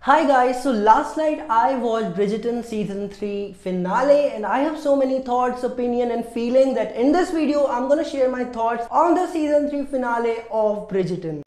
Hi guys, so last night I watched Bridgerton season 3 finale and I have so many thoughts, opinion and feeling that in this video I'm gonna share my thoughts on the season 3 finale of Bridgerton.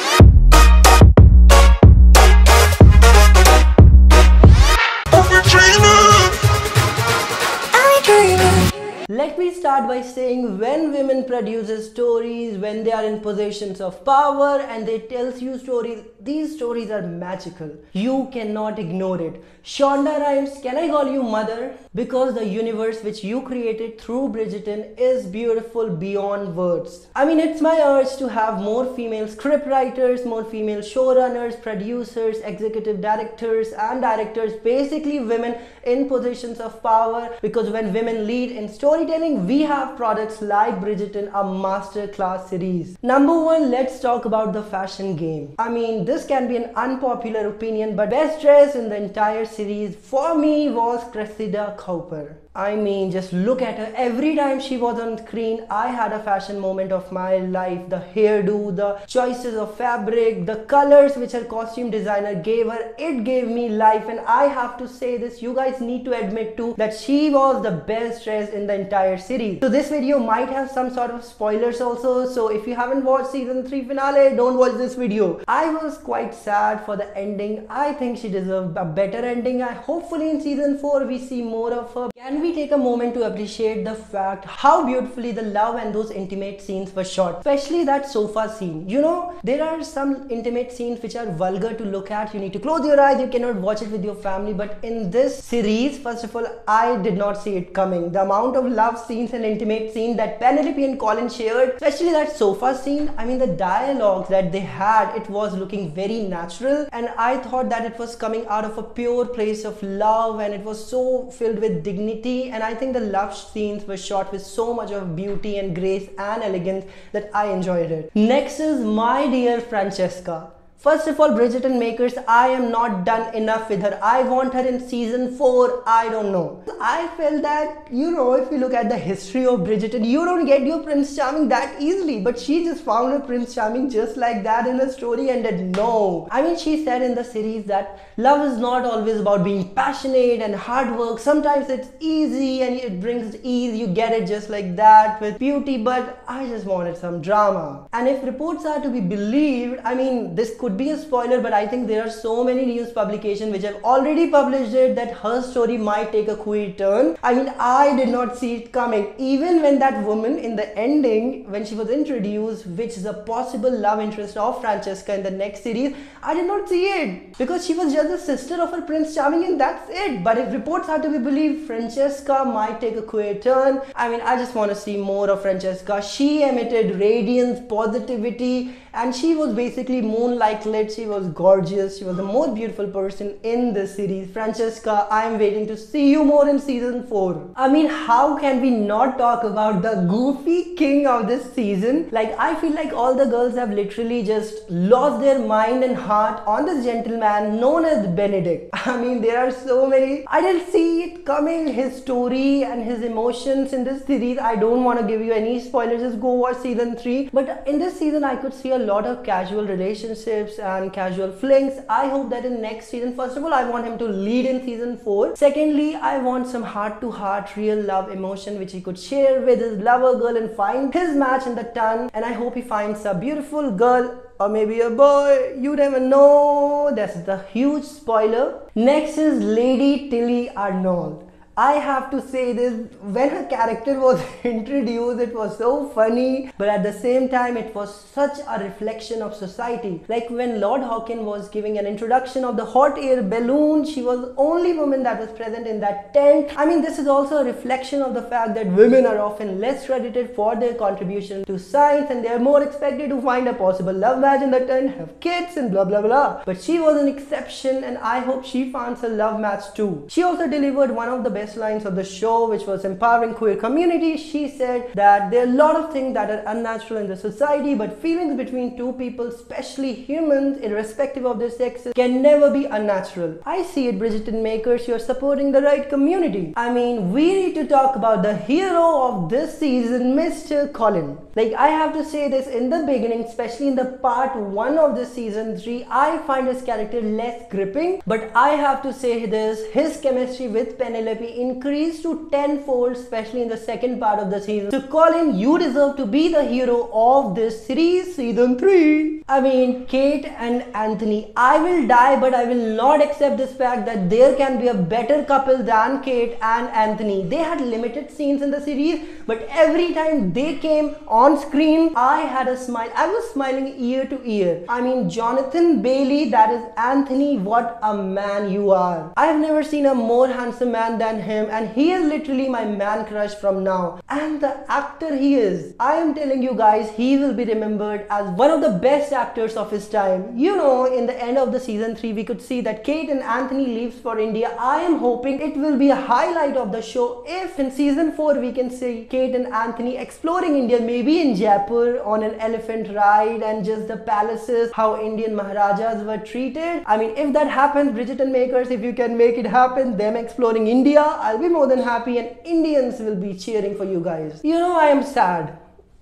Let me start by saying when women produces stories, when they are in positions of power and they tells you stories, these stories are magical. You cannot ignore it. Shonda Rhimes, can I call you mother? Because the universe which you created through Bridgerton is beautiful beyond words. I mean, it's my urge to have more female scriptwriters, more female showrunners, producers, executive directors and directors, basically women in positions of power, because when women lead in storytelling, we have products like Bridgerton, a masterclass series. Number one, let's talk about the fashion game. I mean, this can be an unpopular opinion, but best dress in the entire series for me was Cressida Cooper. I mean, just look at her. Every time she was on screen, I had a fashion moment of my life. The hairdo, the choices of fabric, the colors which her costume designer gave her, it gave me life. And I have to say this, you guys need to admit too, that she was the best dressed in the entire series. So this video might have some sort of spoilers also. So if you haven't watched season 3 finale, don't watch this video. I was quite sad for the ending. I think she deserved a better ending. Hopefully in season 4 we see more of her. Can we take a moment to appreciate the fact how beautifully the love and those intimate scenes were shot, especially that sofa scene. You know, there are some intimate scenes which are vulgar to look at. You need to close your eyes, you cannot watch it with your family, but in this series, first of all, I did not see it coming. The amount of love scenes and intimate scenes that Penelope and Colin shared, especially that sofa scene, I mean the dialogues that they had, it was looking very natural, and I thought that it was coming out of a pure place of love, and it was so filled with dignity. And I think the love scenes were shot with so much of beauty and grace and elegance that I enjoyed it. Next is my dear Francesca. First of all, Bridgerton makers, I am not done enough with her. I want her in season 4. I don't know. I felt that, you know, if you look at the history of Bridgerton, you don't get your Prince Charming that easily. But she just found her Prince Charming just like that in a story and did no. I mean, she said in the series that love is not always about being passionate and hard work. Sometimes it's easy and it brings ease. You get it just like that with beauty. But I just wanted some drama. And if reports are to be believed, I mean, this could be a spoiler, but I think there are so many news publications which have already published it that her story might take a queer turn. I mean, I did not see it coming. Even when that woman in the ending, when she was introduced, which is a possible love interest of Francesca in the next series, I did not see it because she was just the sister of her Prince Charming and that's it. But if reports are to be believed, Francesca might take a queer turn. I mean, I just want to see more of Francesca. She emitted radiance, positivity, and she was basically moon-like lit. She was gorgeous. She was the most beautiful person in the series. Francesca, I am waiting to see you more in season 4. I mean, how can we not talk about the goofy king of this season? Like, I feel like all the girls have literally just lost their mind and heart on this gentleman known as Benedict. I mean, there are so many. I didn't see it coming. His story and his emotions in this series. I don't want to give you any spoilers. Just go watch season 3. But in this season, I could see a lot of casual relationships and casual flings. I hope that in next season, first of all, I want him to lead in season 4. Secondly, I want some heart-to-heart real love emotion which he could share with his lover girl and find his match in the ton. And I hope he finds a beautiful girl or maybe a boy, you never know. That's the huge spoiler. Next is Lady Tilly Arnold. I have to say this, when her character was introduced, it was so funny, but at the same time, it was such a reflection of society. Like when Lord Hawken was giving an introduction of the hot air balloon, she was the only woman that was present in that tent. I mean, this is also a reflection of the fact that women are often less credited for their contribution to science and they are more expected to find a possible love match in the tent, have kids and blah blah blah. But she was an exception and I hope she finds a love match too. She also delivered one of the best best lines of the show, which was empowering queer community. She said that there are a lot of things that are unnatural in the society, but feelings between two people, especially humans, irrespective of their sexes, can never be unnatural. I see it, Bridgerton makers, you're supporting the right community. I mean, we need to talk about the hero of this season, Mr. Colin. Like, I have to say this in the beginning, especially in the part 1 of this season 3, I find his character less gripping, but I have to say this, his chemistry with Penelope increased to tenfold, especially in the second part of the season. So Colin, you deserve to be the hero of this series, season 3. I mean, Kate and Anthony, I will die, but I will not accept this fact that there can be a better couple than Kate and Anthony. They had limited scenes in the series, but every time they came on screen, I had a smile. I was smiling ear to ear. I mean, Jonathan Bailey, that is Anthony, what a man you are. I have never seen a more handsome man than him, and he is literally my man crush from now. And the actor he is, I am telling you guys, he will be remembered as one of the best actors of his time. You know, in the end of the season 3, we could see that Kate and Anthony leaves for India. I am hoping it will be a highlight of the show if in season 4 we can see Kate and Anthony exploring India, maybe in Jaipur on an elephant ride and just the palaces, how Indian Maharajas were treated. I mean, if that happens, Bridgerton makers, if you can make it happen, them exploring India, I'll be more than happy, and Indians will be cheering for you guys. You know, I am sad.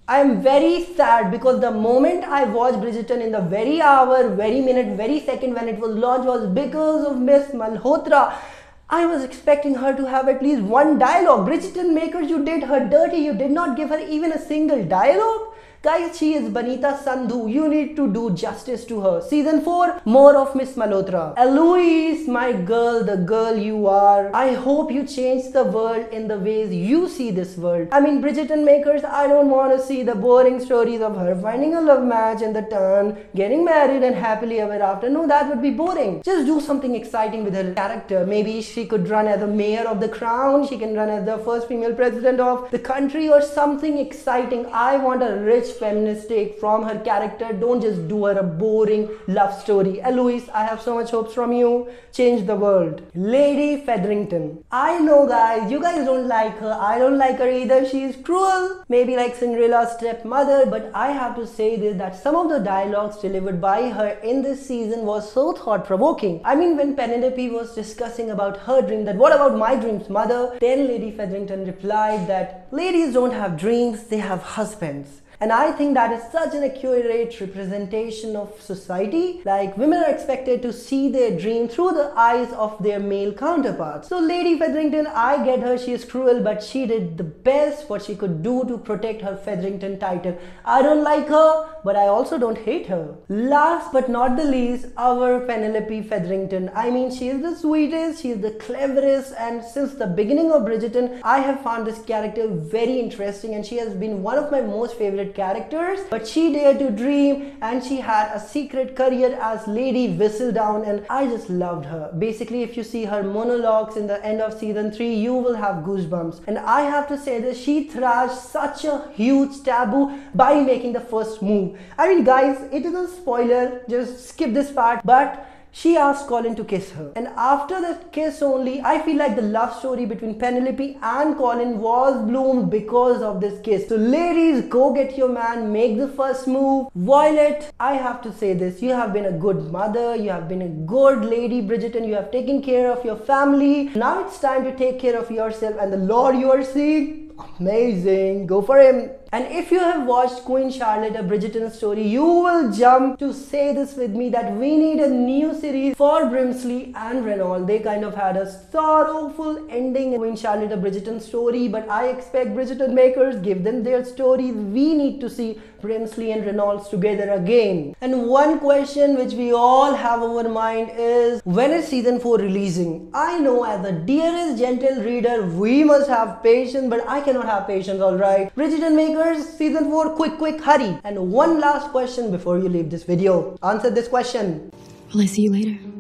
I am very sad because the moment I watched Bridgerton, in the very hour, very minute, very second when it was launched, was because of Miss Malhotra. I was expecting her to have at least one dialogue. Bridgerton makers, you did her dirty. You did not give her even a single dialogue. Guys, she is Banita Sandhu. You need to do justice to her. Season 4, more of Miss Malhotra. Eloise, my girl, the girl you are. I hope you change the world in the ways you see this world. I mean, Bridgerton makers, I don't want to see the boring stories of her finding a love match in the town, getting married and happily ever after. No, that would be boring. Just do something exciting with her character. Maybe she could run as a mayor of the crown. She can run as the first female president of the country or something exciting. I want a rich feminist take from her character. Don't just do her a boring love story. Eloise, I have so much hopes from you. Change the world. Lady Featherington. I know guys, you guys don't like her. I don't like her either. She is cruel. Maybe like Cinderella's stepmother. But I have to say this, that some of the dialogues delivered by her in this season was so thought-provoking. I mean, when Penelope was discussing about her dream, that what about my dreams, mother? Then Lady Featherington replied that ladies don't have dreams, they have husbands. And I think that is such an accurate representation of society. Like, women are expected to see their dream through the eyes of their male counterparts. So Lady Featherington, I get her, she is cruel, but she did the best what she could do to protect her Featherington title. I don't like her, but I also don't hate her. Last but not the least, our Penelope Featherington. I mean, she is the sweetest, she is the cleverest, and since the beginning of Bridgerton, I have found this character very interesting, and she has been one of my most favorite characters. But she dared to dream, and she had a secret career as Lady Whistledown, and I just loved her. Basically, if you see her monologues in the end of season 3, you will have goosebumps. And I have to say that she thrashed such a huge taboo by making the first move. I mean guys, it is a spoiler, just skip this part, but she asked Colin to kiss her. And after that kiss only, I feel like the love story between Penelope and Colin was bloomed because of this kiss. So ladies, go get your man, make the first move. Violet, I have to say this, you have been a good mother, you have been a good lady Bridgerton, you have taken care of your family. Now it's time to take care of yourself, and the Lord you are seeing, amazing, go for him. And if you have watched Queen Charlotte, a Bridgerton story, you will jump to say this with me that we need a new series for Brimsley and Renault. They kind of had a sorrowful ending in Queen Charlotte, a Bridgerton story, but I expect Bridgerton makers, give them their stories. We need to see Brimsley and Reynolds together again. And one question which we all have on our mind is, when is season 4 releasing? I know as the dearest gentle reader, we must have patience, but I cannot have patience, alright? Bridgerton makers, season 4, quick, hurry. And one last question before you leave this video. Answer this question. Will I see you later?